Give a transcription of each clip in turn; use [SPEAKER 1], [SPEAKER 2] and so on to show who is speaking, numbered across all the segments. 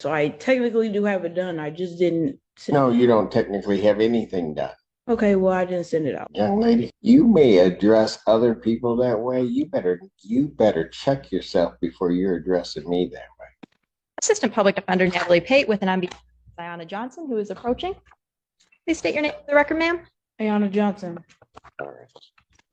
[SPEAKER 1] So I technically do have it done. I just didn't send
[SPEAKER 2] No,
[SPEAKER 1] it.
[SPEAKER 2] you don't technically have anything done.
[SPEAKER 1] Okay, well, I didn't send it out.
[SPEAKER 2] Young lady, you may address other people that way. You better check yourself before you're addressing me that way.
[SPEAKER 3] Assistant Public Defender Natalie Pate with an on behalf of Ayanna Johnson, who is approaching. Please state your name for the record, ma'am.
[SPEAKER 1] Ayanna Johnson.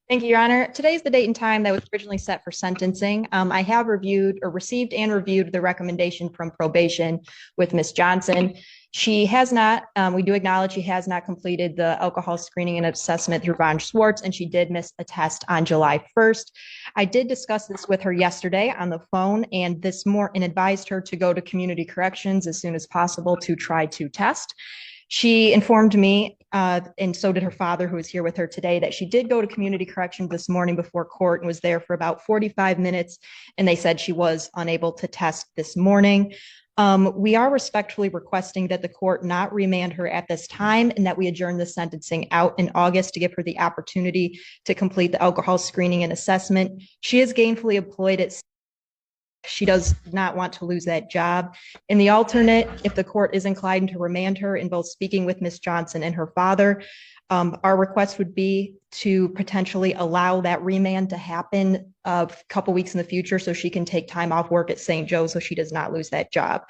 [SPEAKER 3] Thank you, Your Honor. Today is the date and time that was originally set for sentencing. I have reviewed or received and reviewed the recommendation from probation with Ms. Johnson. She has not, we do acknowledge she has not completed the alcohol screening and assessment through Von Schwartz, and she did miss a test on July 1st. I did discuss this with her yesterday on the phone and advised her to go to community corrections as soon as possible to try to test. She informed me, and so did her father, who is here with her today, that she did go to community corrections this morning before court and was there for about 45 minutes. And they said she was unable to test this morning. We are respectfully requesting that the court not remand her at this time and that we adjourn the sentencing out in August to give her the opportunity to complete the alcohol screening and assessment. She is gainfully employed at she does not want to lose that job. In the alternate, if the court is inclined to remand her in both speaking with Ms. Johnson and her father, our request would be to potentially allow that remand to happen a couple weeks in the future so she can take time off work at St. Joe so she does not lose that job.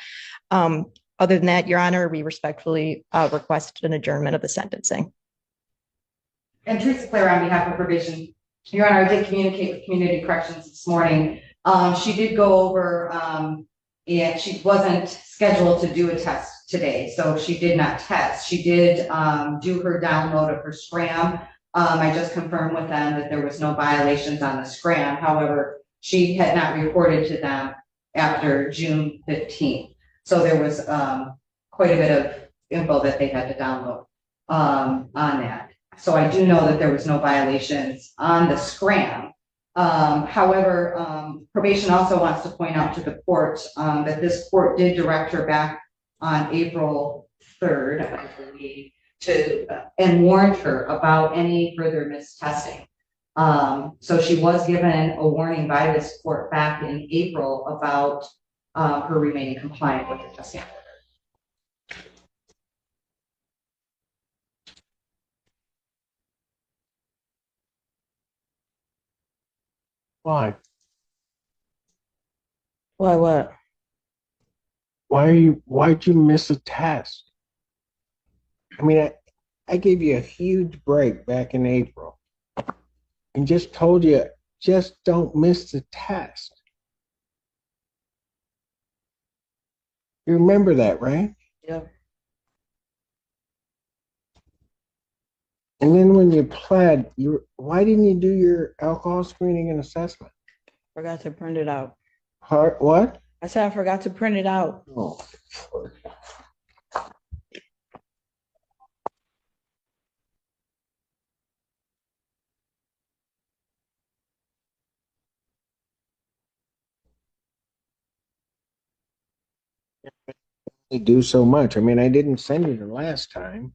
[SPEAKER 3] Other than that, Your Honor, we respectfully request an adjournment of the sentencing.
[SPEAKER 4] And Teresa Claire on behalf of probation. Your Honor, I did communicate with community corrections this morning. She did go over, and she wasn't scheduled to do a test today, so she did not test. She did do her download of her scram. I just confirmed with them that there was no violations on the scram. However, she had not reported to them after June 15th. So there was quite a bit of info that they had to download on that. So I do know that there was no violations on the scram. However, probation also wants to point out to the court that this court did direct her back on April 3rd, I believe, and warned her about any further mistesting. So she was given a warning by this court back in April about her remaining compliant with the testing order.
[SPEAKER 2] Why?
[SPEAKER 1] Why what?
[SPEAKER 2] Why'd you miss a test? I mean, I gave you a huge break back in April and just told you, just don't miss the test. You remember that, right?
[SPEAKER 1] Yeah.
[SPEAKER 2] And then when you pled, why didn't you do your alcohol screening and assessment?
[SPEAKER 1] Forgot to print it out.
[SPEAKER 2] What?
[SPEAKER 1] I said I forgot to print it out.
[SPEAKER 2] Oh. They do so much. I mean, I didn't send you the last time.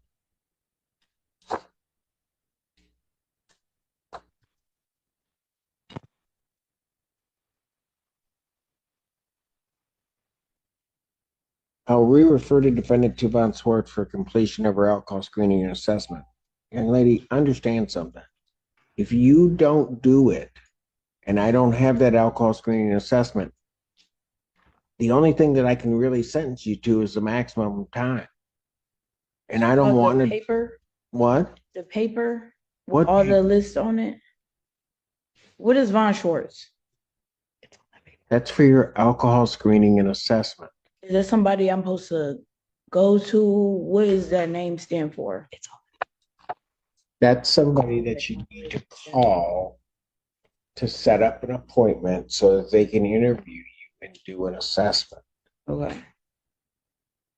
[SPEAKER 2] I'll re-refer to defendant to Von Schwartz for completion of her alcohol screening and assessment. Young lady, understand something. If you don't do it, and I don't have that alcohol screening and assessment, the only thing that I can really sentence you to is the maximum time. And I don't want
[SPEAKER 1] The
[SPEAKER 2] to.
[SPEAKER 1] paper,
[SPEAKER 2] What?
[SPEAKER 1] the paper
[SPEAKER 2] What
[SPEAKER 1] with all
[SPEAKER 2] paper?
[SPEAKER 1] the lists on it. What is Von Schwartz?
[SPEAKER 2] That's for your alcohol screening and assessment.
[SPEAKER 1] Is that somebody I'm supposed to go to? What does that name stand for?
[SPEAKER 2] That's somebody that you need to call to set up an appointment so that they can interview you and do an assessment.
[SPEAKER 1] Okay.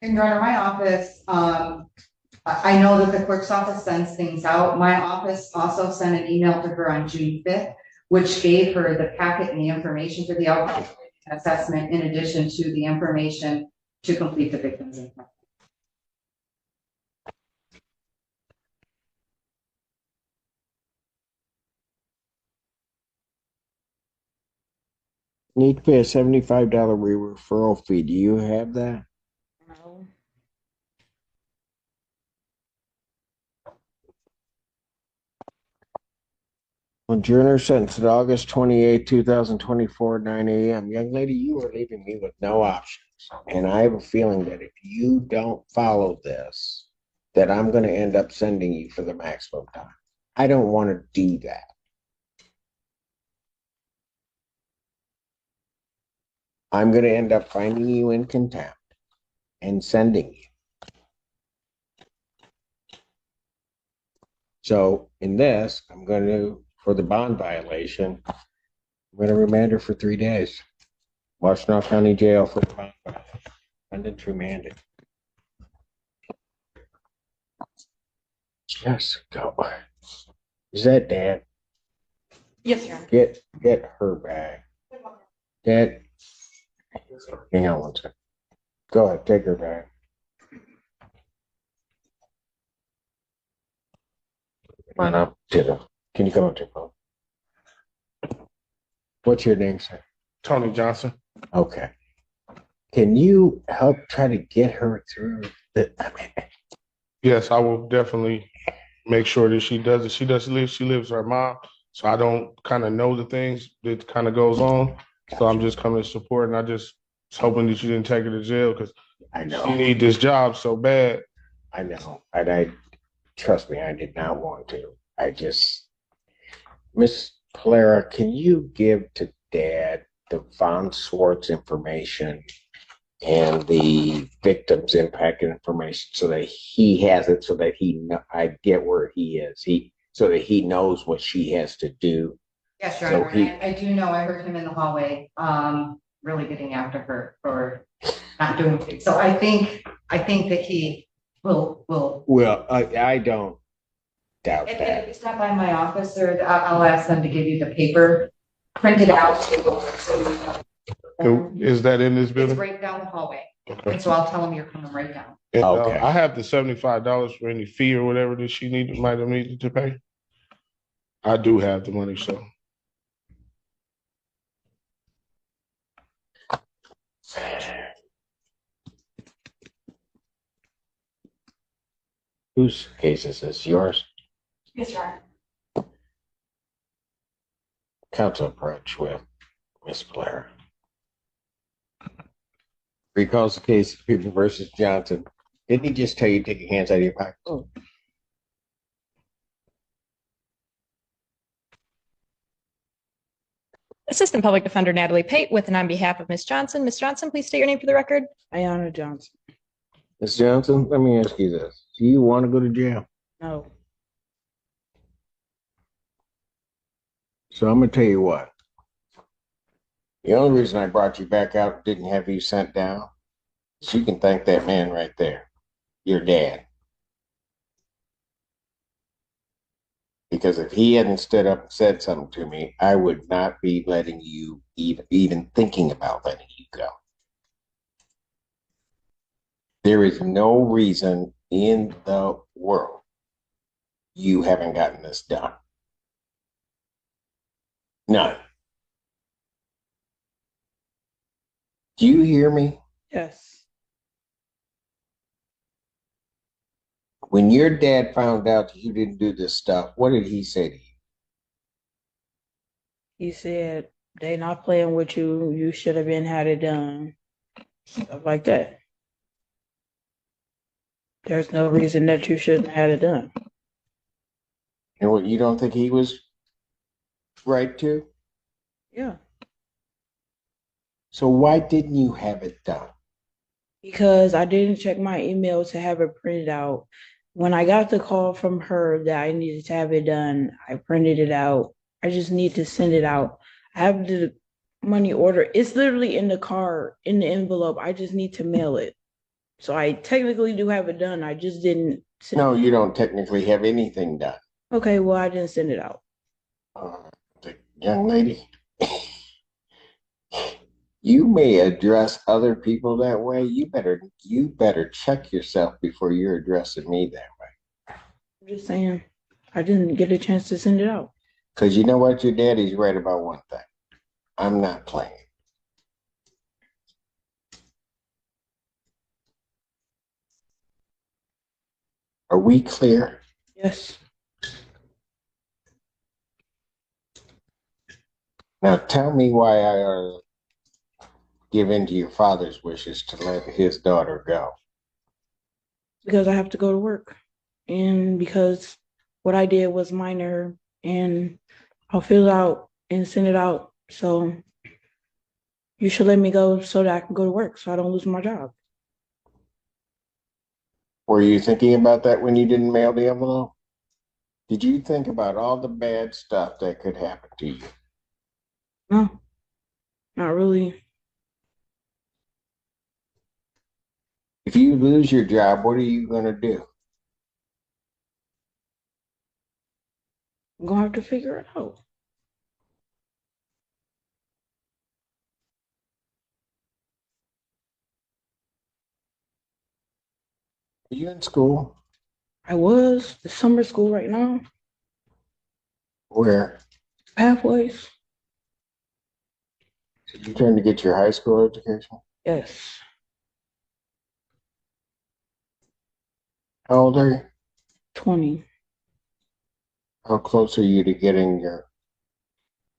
[SPEAKER 4] And Your Honor, my office, I know that the clerk's office sends things out. My office also sent an email to her on June 5th, which gave her the packet and the information for the alcohol assessment in addition to the information to complete the victim's impact.
[SPEAKER 2] Need to pay a $75 referral fee. Do you have that? Adjourner sentenced to August 28, 2024, 9 a.m. Young lady, you are leaving me with no options. And I have a feeling that if you don't follow this, that I'm going to end up sending you for the maximum time. I don't want to do that. I'm going to end up finding you in contempt and sending you. So in this, I'm going to, for the bond violation, I'm going to remand her for 3 days. Washtenaw County Jail for the bond violation. Defendant's remanded. Yes, go. Is that Dad?
[SPEAKER 3] Yes, Your Honor.
[SPEAKER 2] Get her bag. Dad, hang on one second. Go ahead, take her bag. Come on up to the. Can you come up to the phone? What's your name, sir?
[SPEAKER 5] Tony Johnson.
[SPEAKER 2] Okay. Can you help try to get her through the?
[SPEAKER 5] Yes, I will definitely make sure that she does it. She lives with her mom, so I don't kind of know the things that kind of goes on. So I'm just coming to support, and I just was hoping that you didn't take her to jail because
[SPEAKER 2] I know.
[SPEAKER 5] she need this job so bad.
[SPEAKER 2] I know. And I trust me, I did not want to. I just, Miss Clara, can you give to Dad the Von Swartz information and the victim's impact information so that he has it, so that I get where he is. So that he knows what she has to do.
[SPEAKER 4] Yes, Your
[SPEAKER 2] So
[SPEAKER 4] Honor. I do know, I heard him in the hallway, really getting after her for not doing things. So I think that he will.
[SPEAKER 2] Well, I don't doubt
[SPEAKER 4] If
[SPEAKER 2] that.
[SPEAKER 4] it's not by my office, or I'll ask them to give you the paper printed out.
[SPEAKER 5] Is that in this
[SPEAKER 4] It's
[SPEAKER 5] building?
[SPEAKER 4] right down the hallway.
[SPEAKER 5] Okay.
[SPEAKER 4] And so I'll tell them you're coming right down.
[SPEAKER 5] And,
[SPEAKER 2] Okay.
[SPEAKER 5] I have the $75 for any fee or whatever that she might have needed to pay. I do have the money, so.
[SPEAKER 2] Whose case is this? Yours?
[SPEAKER 3] Yes, Your Honor.
[SPEAKER 2] Counsel approach with Miss Blair. Recalls the case of People versus Johnson. Didn't he just tell you to take your hands out of your pocket? Oh.
[SPEAKER 3] Assistant Public Defender Natalie Pate with and on behalf of Ms. Johnson. Ms. Johnson, please state your name for the record.
[SPEAKER 1] Ayana Johnson.
[SPEAKER 2] Miss Johnson, let me ask you this. Do you want to go to jail?
[SPEAKER 1] No.
[SPEAKER 2] So I'm going to tell you what. The only reason I brought you back out and didn't have you sent down is you can thank that man right there, your dad. Because if he hadn't stood up and said something to me, I would not be letting you even thinking about letting you go. There is no reason in the world you haven't gotten this done. None. Do you hear me?
[SPEAKER 1] Yes.
[SPEAKER 2] When your dad found out that you didn't do this stuff, what did he say to you?
[SPEAKER 1] He said they not playing with you. You should have been had it done. Stuff like that. There's no reason that you shouldn't have had it done.
[SPEAKER 2] And what, you don't think he was right to?
[SPEAKER 1] Yeah.
[SPEAKER 2] So why didn't you have it done?
[SPEAKER 1] Because I didn't check my email to have it printed out. When I got the call from her that I needed to have it done, I printed it out. I just need to send it out. I have the money order. It's literally in the car, in the envelope. I just need to mail it. So I technically do have it done. I just didn't send
[SPEAKER 2] No,
[SPEAKER 1] it.
[SPEAKER 2] you don't technically have anything done.
[SPEAKER 1] Okay, well, I didn't send it out.
[SPEAKER 2] The young lady, you may address other people that way. You better check yourself before you're addressing me that way.
[SPEAKER 1] I'm just saying, I didn't get a chance to send it out.
[SPEAKER 2] Because you know what? Your daddy's right about one thing. I'm not playing. Are we clear?
[SPEAKER 1] Yes.
[SPEAKER 2] Now tell me why I ought to give in to your father's wishes to let his daughter go.
[SPEAKER 1] Because I have to go to work. And because what I did was minor, and I'll fill it out and send it out. So you should let me go so that I can go to work so I don't lose my job.
[SPEAKER 2] Were you thinking about that when you didn't mail the envelope? Did you think about all the bad stuff that could happen to you?
[SPEAKER 1] No, not really.
[SPEAKER 2] If you lose your job, what are you going to do?
[SPEAKER 1] I'm gonna have to figure it out.
[SPEAKER 2] Are you in school?
[SPEAKER 1] I was the summer school right now,
[SPEAKER 2] Where?
[SPEAKER 1] pathways.
[SPEAKER 2] So you trying to get your high school education?
[SPEAKER 1] Yes,
[SPEAKER 2] How old are you?
[SPEAKER 1] 20.
[SPEAKER 2] How close are you to getting your,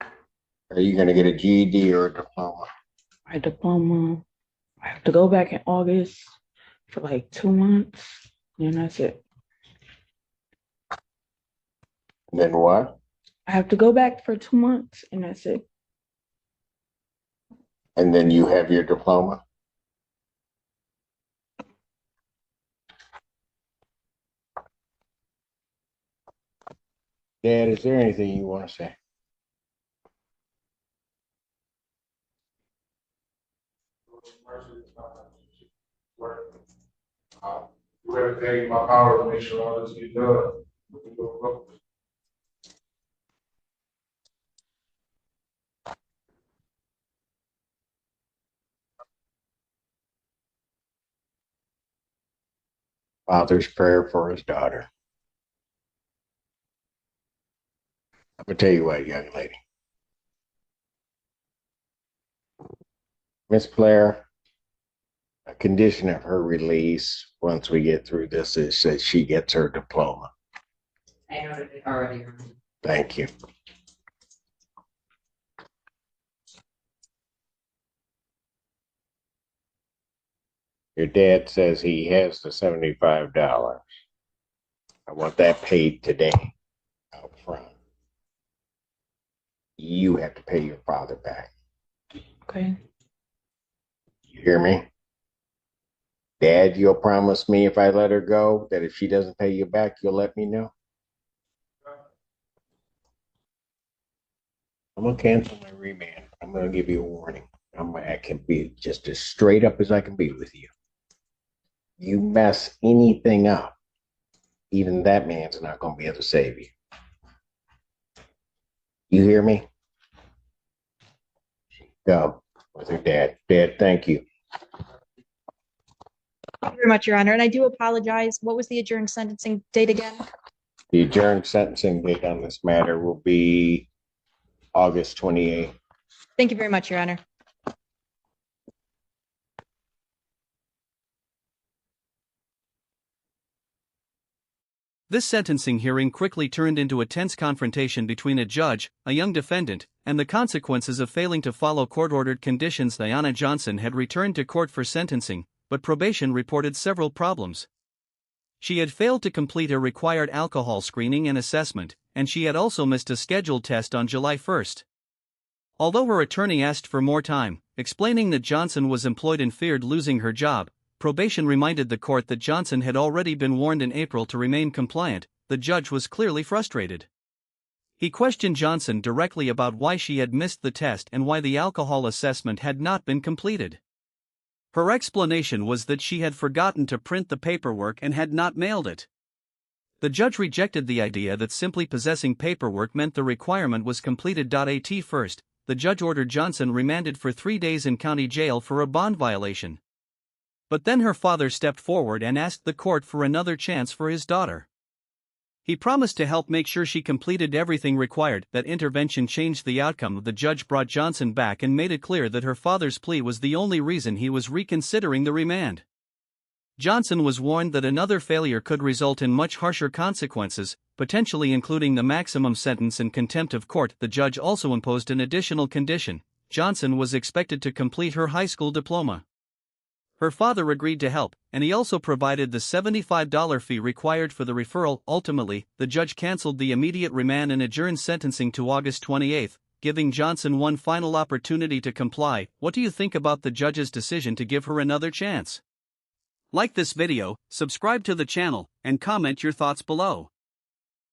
[SPEAKER 2] are you going to get a GED or a diploma?
[SPEAKER 1] My diploma. I have to go back in August for like 2 months, and that's it.
[SPEAKER 2] And then what?
[SPEAKER 1] I have to go back for 2 months, and that's it.
[SPEAKER 2] And then you have your diploma? Dad, is there anything you want to say?
[SPEAKER 5] Do everything in my power to make sure all this gets done.
[SPEAKER 2] Father's prayer for his daughter. I'm going to tell you what, young lady. Miss Blair, a condition of her release once we get through this is that she gets her diploma.
[SPEAKER 4] I noted it already.
[SPEAKER 2] Thank you. Your dad says he has the $75. I want that paid today out front. You have to pay your father back.
[SPEAKER 1] Okay.
[SPEAKER 2] You hear me? Dad, you'll promise me if I let her go that if she doesn't pay you back, you'll let me know? I'm going to cancel my remand. I'm going to give you a warning. I can be just as straight up as I can be with you. You mess anything up, even that man's not going to be able to save you. You hear me? Go with her dad. Dad, thank you.
[SPEAKER 3] Thank you very much, Your Honor. And I do apologize. What was the adjourned sentencing date again?
[SPEAKER 2] The adjourned sentencing date on this matter will be August 28th.
[SPEAKER 3] Thank you very much, Your Honor.
[SPEAKER 6] This sentencing hearing quickly turned into a tense confrontation between a judge, a young defendant, and the consequences of failing to follow court-ordered conditions. Diana Johnson had returned to court for sentencing, but probation reported several problems. She had failed to complete a required alcohol screening and assessment, and she had also missed a scheduled test on July 1st. Although her attorney asked for more time, explaining that Johnson was employed and feared losing her job, probation reminded the court that Johnson had already been warned in April to remain compliant. The judge was clearly frustrated. He questioned Johnson directly about why she had missed the test and why the alcohol assessment had not been completed. Her explanation was that she had forgotten to print the paperwork and had not mailed it. The judge rejected the idea that simply possessing paperwork meant the requirement was completed. At first, the judge ordered Johnson remanded for 3 days in county jail for a bond violation. But then her father stepped forward and asked the court for another chance for his daughter. He promised to help make sure she completed everything required. That intervention changed the outcome. The judge brought Johnson back and made it clear that her father's plea was the only reason he was reconsidering the remand. Johnson was warned that another failure could result in much harsher consequences, potentially including the maximum sentence and contempt of court. The judge also imposed an additional condition: Johnson was expected to complete her high school diploma. Her father agreed to help, and he also provided the $75 fee required for the referral. Ultimately, the judge canceled the immediate remand and adjourned sentencing to August 28, giving Johnson one final opportunity to comply. What do you think about the judge's decision to give her another chance? Like this video, subscribe to the channel, and comment your thoughts below.